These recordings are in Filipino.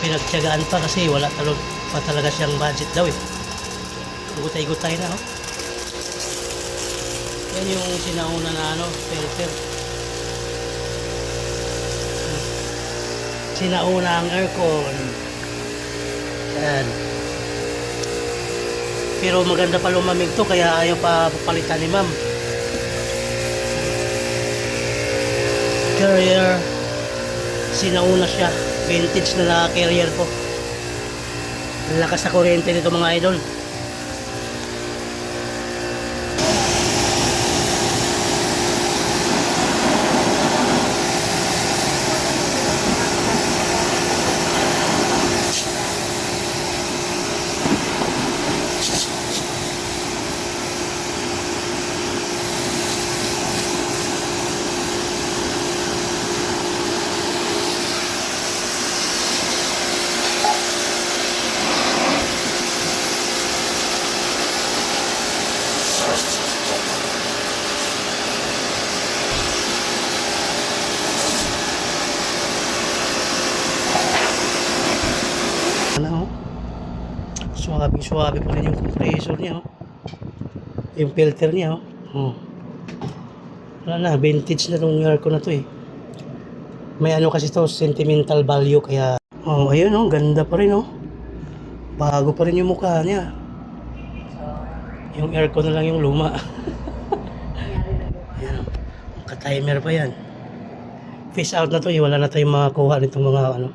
pinagtiyagaan pa kasi wala pa talaga siyang budget daw eh. Gutay-gutay na oh. Yan yung sinauna na ano, filter. Sinauna ang aircon. Yan. Pero maganda pa lumamig to kaya ayaw pa papalitan ni ma'am. Carrier. Sinauna siya. Vintage na carrier ko. Ang lakas sa kuryente nito mga idol. Ano, suwabe pa rin yung compressor niya oh. Yung filter niya oh. Wala na, vintage na tong aircon na to eh. May ano kasi to, sentimental value kaya ayun oh, ganda pa rin oh. Bago pa rin yung mukha niya. Yung aircon na lang yung luma. Ayan, ka-timer pa yan. Face out na to, wala na tayong makakuha nitong mga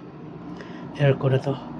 aircon na to.